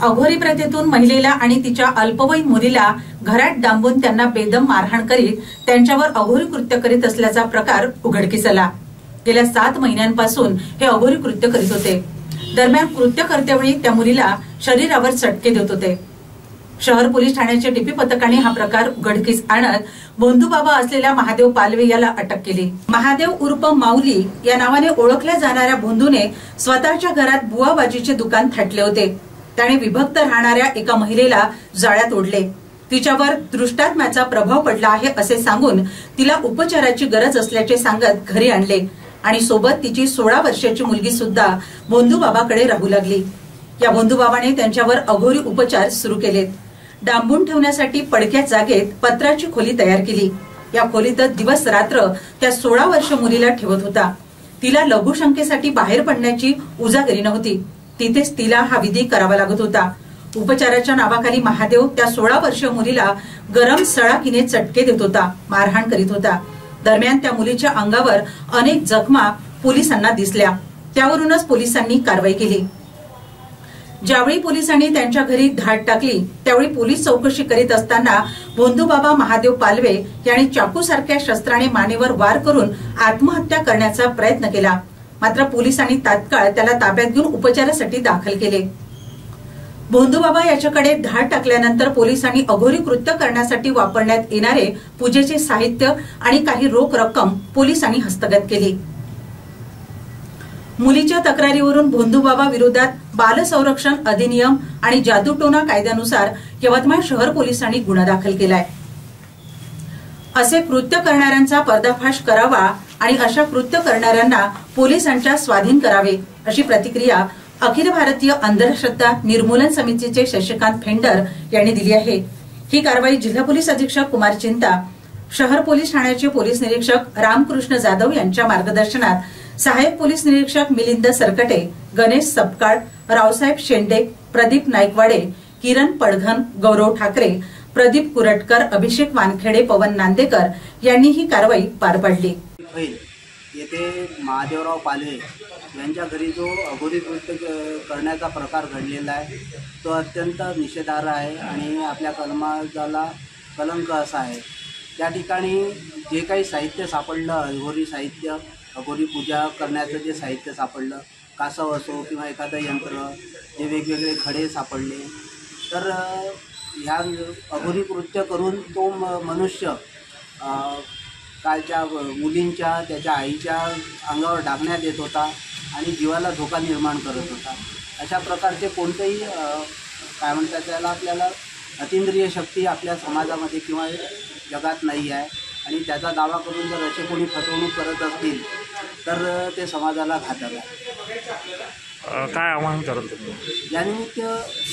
अघोरी प्रथेतून महिलेला आणि तिच्या अल्पवयीन मुलीला घरात डांबून त्यांना बेदम मारहाण करीत त्यांच्यावर अघोरी कृत्य करीत असल्याचा प्रकार उघडकीस आला। गेल्या 7 महिन्यांपासून हे अघोरी कृत्य करीत होते। दरम्यान कृत्य करतेवेळी त्या मुलीला शरीरावर चटके देत होते। शहर पोलीस ठाण्याच्या टीपी पथकाने हा प्रकार उघडकीस आणत भोंदूबाबा असलेल्या महादेव पालवे याला अटक केली। महादेव उर्फ माऊली या नावाने ओळखल्या जाणाऱ्या भोंदूने स्वतःच्या घरात बुवाबाजीचे दुकान थाटले होते। त्याने विभक्त राहणाऱ्या एका महिलेला जाळ्यात ओढले, तिच्यावर दृष्टात्म्याचा प्रभाव पडला आहे असे सांगून तिला उपचाराची गरज असल्याचे सांगत घरी आणले आणि सोबत तिची 16 वर्षाची मुलगी सुद्धा भोंदूबाबाकडे राहू लागली। या भोंदूबाबाने त्यांच्यावर अघोरी उपचार सुरू केलेत। डांबून ठेवण्यासाठी पडक्या जागेत पत्राची खोली तयार केली। या खोलीतच दिवस रात्र त्या 16 वर्ष मुलीला ठेवत होता। तिला लघुशंकेसाठी बाहेर पडण्याची उजागरी नव्हती, तिथेच तिला हा विधी करावा लागत होता। उपचाराच्या नावाखाली महादेव त्या 16 वर्षीय मुलीला गरम सळाकीने चटके देत होता, मारहाण करीत होता। दरम्यान त्या मुलीच्या अंगावर अनेक जखमा पोलिसांना दिसल्या, त्यावरूनच पोलिसांनी कारवाई केली। ज्यावेळी पोलिसांनी त्यांच्या घरी धाड टाकली त्यावेळी पोलीस चौकशी करीत असताना भोंदूबाबा महादेव पालवे यांनी चाकूसारख्या शस्त्राने मानेवर वार करून आत्महत्या करण्याचा प्रयत्न केला। मात्र पोलिसांनी तात्काळ त्याला ताब्यात घेऊन उपचारासाठी दाखल केले। भोंदूबाबा याच्याकडे धाड टाकल्यानंतर पोलिसांनी अघोरी कृत्य करण्यासाठी वापरण्यात येणारे पूजेचे साहित्य आणि काही रोख रक्कम पोलिसांनी हस्तगत केली। मुलीच्या तक्रारीवरून भोंदूबाबा विरोधात बाल संरक्षण अधिनियम आणि जादूटोना कायद्यानुसार यवतमाळ शहर पोलिसांनी गुन्हा दाखल केलाय। असे कृत्य करणाऱ्यांचा पर्दाफाश करावा आणि अशा कृत्य करणाऱ्यांना पोलिसांच्या स्वाधीन करावे अशी प्रतिक्रिया अखिल भारतीय अंधश्रद्धा निर्मूलन समितीचे शशिकांत फेंडर यांनी दिली आहे। ही कारवाई जिल्हा पोलीस अधीक्षक कुमार चिंता, शहर पोलीस ठाण्याचे पोलीस निरीक्षक रामकृष्ण जाधव यांच्या मार्गदर्शनात सहाय्यक पोलीस निरीक्षक मिलिंद सरकटे, गणेश सपकाळ, रावसाहेब शेंडे, प्रदीप नाईकवाडे, किरण पडघन, गौरव ठाकरे, प्रदीप कुरटकर, अभिषेक वानखेडे, पवन नांदेकर यांनी ही कारवाई पार पाडली। येथे महादेवराव पालवे यांच्या घरी जो अघोरी कृत्य करण्याचा प्रकार घडलेला आहे तो अत्यंत निषेधार्ह आहे आणि आपल्या समाजाला कलंक असा आहे। त्या ठिकाणी जे काही साहित्य सापडलं, अघोरी साहित्य, अघोरी पूजा करण्याचं जे साहित्य सापडलं, कासव असो किंवा एखादं यंत्र, जे वेगवेगळे खडे सापडले, तर ह्या अघोरी कृत्य करून तो मनुष्य कालच्या मुलींच्या त्याच्या आईच्या अंगावर डागण्यात येत होता आणि जीवाला धोका निर्माण करत होता। अशा प्रकारचे कोणतेही काय म्हणतात त्याला आपल्याला अतिंद्रिय शक्ती आपल्या समाजामध्ये किंवा जगात नाही आहे आणि त्याचा दावा करून जर असे कोणी फसवणूक करत असतील तर ते समाजाला घातक आहे। काय आवाहन करत यानिमित्त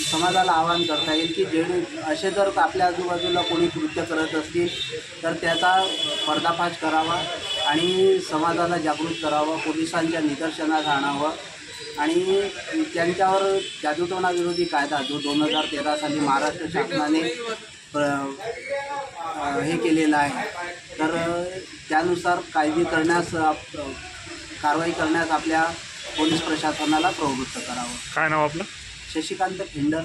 समाजाला आवाहन करता येईल की जे असे जर आपल्या आजूबाजूला कोणी कृत्य करत असतील तर त्याचा पर्दाफाश करावा आणि समाजाला जागृत करावं, पोलिसांच्या निदर्शनास आणावं आणि त्यांच्यावर जादूटोना विरोधी कायदा जो 2013 साली महाराष्ट्र शासनाने हे केलेला आहे, तर त्यानुसार कारवाई करण्यास आपल्या पोलीस प्रशासनाला प्रवृत्त करावं। काय नाव आपलं? शशिकांत फेंडर,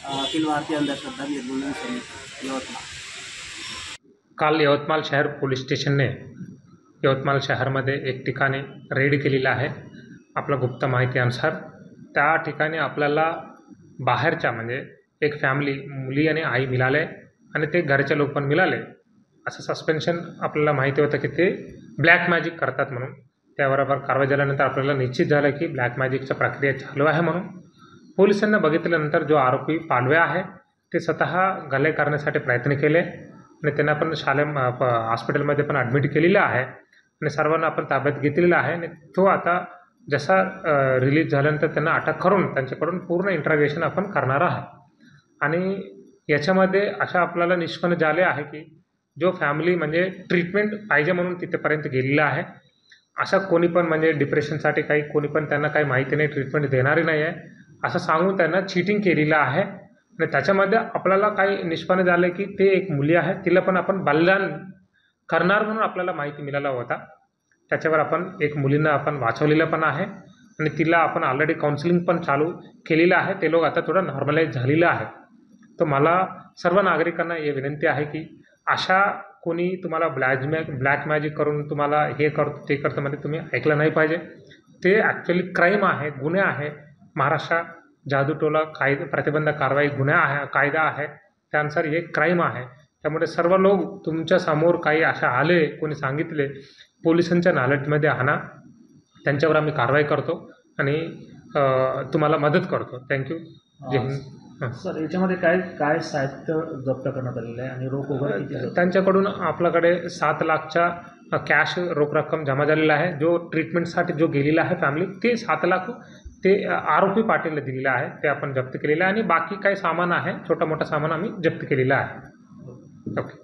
अखिल भारतीय अंधश्रद्धा निर्मूलन समिती, यवतमाळ। काल यवतमाळ शहर पोलीस स्टेशनने यवतमाळ शहरमध्ये एक ठिकाणी रेड केलेला आहे। आपल्या गुप्त माहितीनुसार त्या ठिकाणी आपल्याला बाहेरच्या म्हणजे एक फॅमिली, मुली आणि आई मिळाले आणि ते घरचे लोक पण मिळाले। असं सस्पेन्शन आपल्याला माहिती होतं की ते ब्लॅक मॅजिक करतात म्हणून। त्याबरोबर कारवाई झाल्यानंतर आपल्याला निश्चित झालं की ब्लॅक मॅजिकची प्रक्रिया चालू आहे म्हणून पोलिसांना बघितल्यानंतर जो आरोपी पालवे आहे ते स्वतः गले करण्यासाठी प्रयत्न केले आणि त्यांना पण हॉस्पिटलमध्ये पण ॲडमिट केलेलं आहे आणि सर्वांना आपण ताब्यात घेतलेला आहे आणि तो आता जसा रिलीज झाल्यानंतर त्यांना अटक करून त्यांच्याकडून पूर्ण इंट्रॉगेशन आपण करणार आहोत। आणि याच्यामध्ये अशा आपल्याला निष्पन्न झाले आहे की जो फॅमिली म्हणजे ट्रीटमेंट पाहिजे म्हणून तिथेपर्यंत गेलेला आहे, अशा कोणी पण म्हणजे डिप्रेशनसाठी कोणी पण त्यांना काही माहिती नाही, ट्रीटमेंट देणारी नाही आहे असं सांगून त्यांना चीटिंग केलेलं आहे आणि त्याच्यामध्ये आपल्याला काही निष्पन्न झालं की ते एक मुली आहे, तिला पण आपण बलिदान करणार म्हणून आपल्याला माहिती मिळाला होता। त्याच्यावर आपण एक मुलींना आपण वाचवलेलं पण आहे आणि तिला आपण ऑलरेडी काउन्सिलिंग पण चालू केलेलं आहे. ते लोक आता थोडं नॉर्मलाइज झालेलं आहे. तर मला सर्व नागरिकांना हे विनंती आहे की अशा कोणी तुम्हाला ब्लॅक मॅजिक करून तुम्हाला हे करतो ते करतं म्हणजे तुम्ही ऐकलं नाही पाहिजे. ते ॲक्च्युली क्राईम आहे, गुन्हे आहे. महाराष्ट्र जादूटोला प्रतिबंधक कारवाई गुन्हा आहे, कायदा आहे, त्यानुसार हे क्राईम आहे. त्यामुळे सर्व लोक तुमच्यासमोर काही अशा आले, कोणी सांगितले, पोलिसांच्या नॉलेजमध्ये आणा. त्यांच्यावर आम्ही कारवाई करतो आणि तुम्हाला मदत करतो. थँक्यू. जय हिंद. सर, याच्यामध्ये काय काय साहित्य जप्त करण्यात आलेलं आहे आणि रोख वगैरे किती आहे? त्यांच्याकडून आपल्याकडे 7 लाखच्या कॅश रोख रक्कम जमा झालेला आहे. जो ट्रीटमेंटसाठी जो गेलेला आहे फॅमिली, ते 7 लाख ते आरोपी पाटीलला दिलेलं आहे. ते आपण जप्त केलेलं आहे आणि बाकी काही सामान आहे, छोटा मोठा सामान आम्ही जप्त केलेलं आहे. ओके.